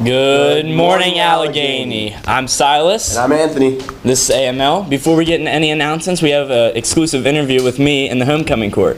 Good morning, Allegheny. I'm Silas. And I'm Anthony. This is AML. Before we get into any announcements, we have an exclusive interview with me in the homecoming court.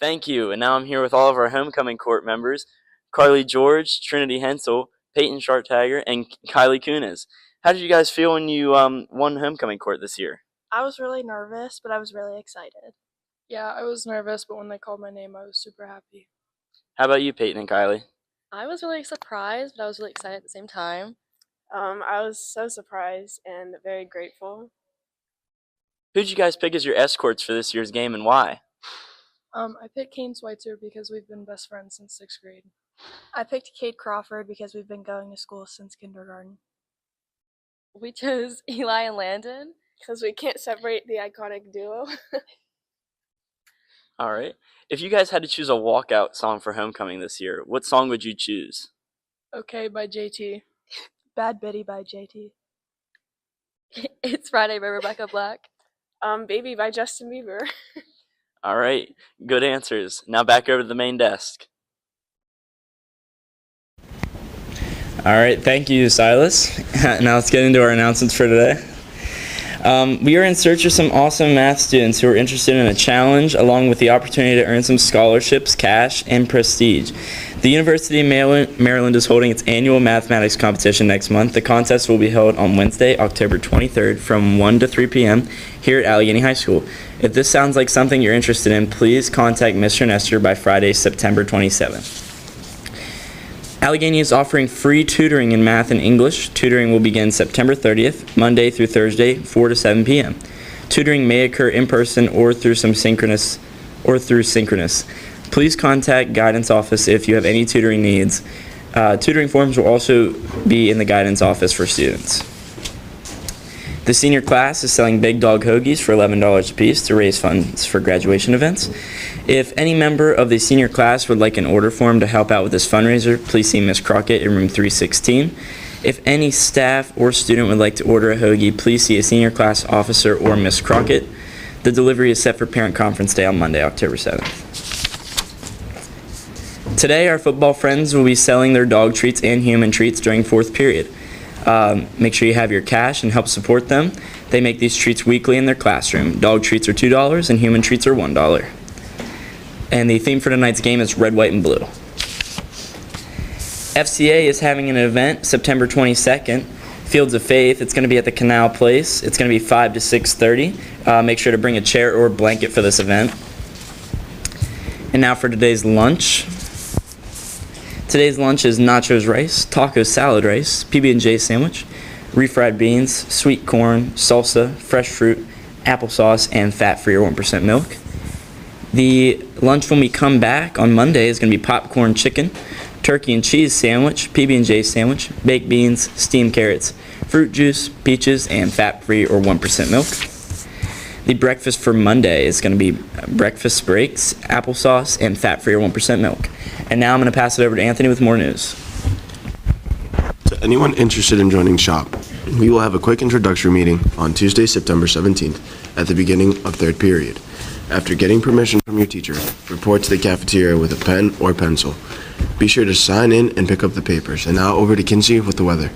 Thank you. And now I'm here with all of our homecoming court members, Carly George, Trinity Hensel, Peyton Schartagger, and Kylie Kunis. How did you guys feel when you won homecoming court this year? I was really nervous, but I was really excited. Yeah, I was nervous, but when they called my name, I was super happy. How about you, Peyton and Kylie? I was really surprised, but I was really excited at the same time. I was so surprised and very grateful. Who'd you guys pick as your escorts for this year's game and why? I picked Kane Schweitzer because we've been best friends since 6th grade. I picked Kate Crawford because we've been going to school since kindergarten. We chose Eli and Landon. Because we can't separate the iconic duo. All right. If you guys had to choose a walkout song for homecoming this year, what song would you choose? Okay by JT. Bad Biddy by JT. It's Friday by Rebecca Black. Baby by Justin Bieber. All right. Good answers. Now back over to the main desk. All right. Thank you, Silas. Now let's get into our announcements for today. We are in search of some awesome math students who are interested in a challenge, along with the opportunity to earn some scholarships, cash, and prestige. The University of Maryland is holding its annual mathematics competition next month. The contest will be held on Wednesday, October 23rd from 1 to 3 p.m. here at Allegheny High School. If this sounds like something you're interested in, please contact Mr. Nestor by Friday, September 27th. Allegheny is offering free tutoring in math and English. Tutoring will begin September 30th, Monday through Thursday, 4 to 7 p.m. Tutoring may occur in person or through synchronous. Please contact guidance office if you have any tutoring needs. Tutoring forms will also be in the guidance office for students. The senior class is selling Big Dog Hoagies for $11 a piece to raise funds for graduation events. If any member of the senior class would like an order form to help out with this fundraiser, please see Ms. Crockett in room 316. If any staff or student would like to order a hoagie, please see a senior class officer or Ms. Crockett. The delivery is set for Parent Conference Day on Monday, October 7th. Today, our football friends will be selling their dog treats and human treats during fourth period. Make sure you have your cash and help support them. They make these treats weekly in their classroom. Dog treats are $2 and human treats are $1. And the theme for tonight's game is red, white, and blue. FCA is having an event September 22nd, Fields of Faith. It's going to be at the Canal Place. It's going to be 5 to 6:30. Make sure to bring a chair or a blanket for this event. And now for today's lunch. Today's lunch is nachos rice, taco salad rice, PB&J sandwich, refried beans, sweet corn, salsa, fresh fruit, applesauce, and fat-free or 1% milk. The lunch when we come back on Monday is going to be popcorn chicken, turkey and cheese sandwich, PB&J sandwich, baked beans, steamed carrots, fruit juice, peaches, and fat-free or 1% milk. The breakfast for Monday is going to be breakfast breaks, applesauce, and fat-free or 1% milk. And now I'm going to pass it over to Anthony with more news. To anyone interested in joining SHOP, we will have a quick introductory meeting on Tuesday, September 17th at the beginning of third period. After getting permission from your teacher, report to the cafeteria with a pen or pencil. Be sure to sign in and pick up the papers. And now over to Kinsey with the weather.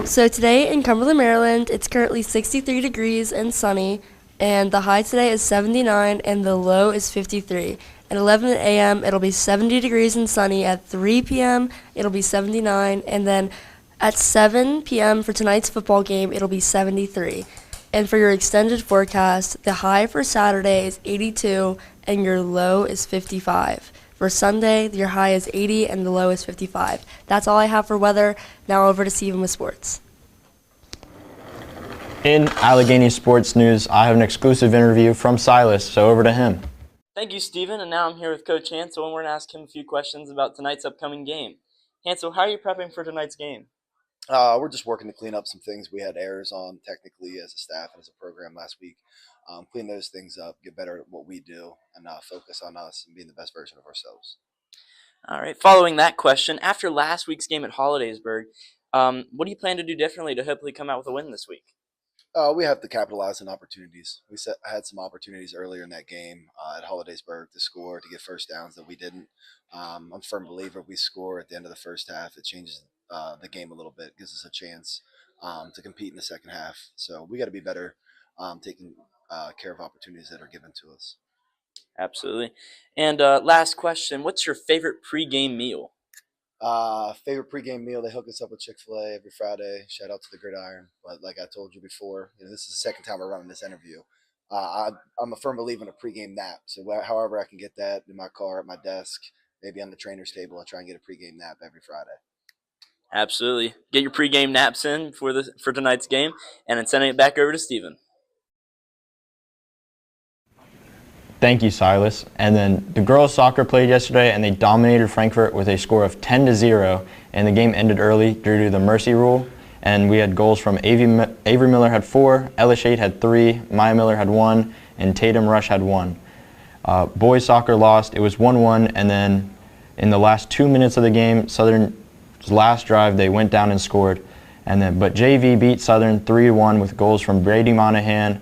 So today in Cumberland, Maryland, it's currently 63 degrees and sunny, and the high today is 79 and the low is 53. At 11 a.m. it'll be 70 degrees and sunny. At 3 p.m. it'll be 79, and then at 7 p.m. for tonight's football game it'll be 73. And for your extended forecast, the high for Saturday is 82 and your low is 55. For Sunday, your high is 80 and the low is 55. That's all I have for weather. Now over to Steven with sports. In Allegheny sports news, I have an exclusive interview from Silas, so over to him. Thank you, Stephen. And now I'm here with Coach Hansel, and we're going to ask him a few questions about tonight's upcoming game. Hansel, how are you prepping for tonight's game? We're just working to clean up some things we had errors on technically as a staff and as a program last week. Clean those things up, get better at what we do, and focus on us and being the best version of ourselves. All right. Following that question, after last week's game at Hollidaysburg, what do you plan to do differently to hopefully come out with a win this week? We have to capitalize on opportunities. Had some opportunities earlier in that game at Hollidaysburg to score, to get first downs that we didn't. I'm a firm believer if we score at the end of the first half, it changes the game a little bit, gives us a chance to compete in the second half. So we got to be better taking care of opportunities that are given to us. Absolutely. And last question, what's your favorite pregame meal? Favorite pregame meal, they hook us up with Chick-fil-A every Friday. Shout out to the Gridiron. But like I told you before, this is the second time we're running this interview. I'm a firm believer in a pregame nap. So however I can get that in my car, at my desk, maybe on the trainer's table, I try and get a pregame nap every Friday. Absolutely. Get your pregame naps in for tonight's game, and then sending it back over to Steven. Thank you, Silas. And then the girls soccer played yesterday, and they dominated Frankfurt with a score of 10-0, and the game ended early due to the mercy rule. And we had goals from Avery Miller had 4, Ella Shade had 3, Maya Miller had 1, and Tatum Rush had 1. Boys soccer lost. It was 1-1, and then in the last 2 minutes of the game, Southern's last drive, they went down and scored. But JV beat Southern 3-1 with goals from Brady Monahan,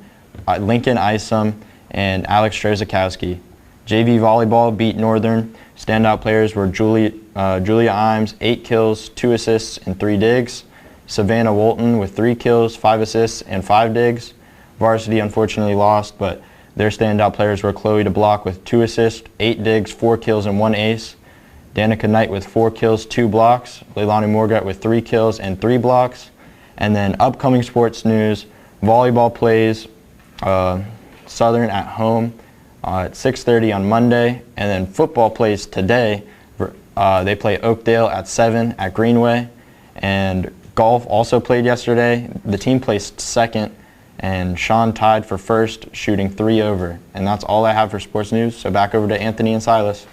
Lincoln Isom, and Alex Strzakowski. JV volleyball beat Northern. Standout players were Julia Imes, 8 kills, 2 assists, and 3 digs. Savannah Walton with 3 kills, 5 assists, and 5 digs. Varsity unfortunately lost, but their standout players were Chloe DeBlock with 2 assists, 8 digs, 4 kills, and 1 ace. Danica Knight with 4 kills, 2 blocks. Leilani Morgat with 3 kills and 3 blocks. And then upcoming sports news, volleyball plays Southern at home at 6:30 on Monday, and then football plays today. They play Oakdale at 7 at Greenway, and golf also played yesterday. The team placed second, and Sean tied for first, shooting 3 over. And that's all I have for sports news. So back over to Anthony and Silas.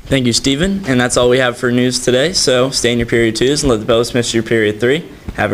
Thank you, Steven. And that's all we have for news today. So stay in your period 2s and let the bell dismiss your period 3. Have a great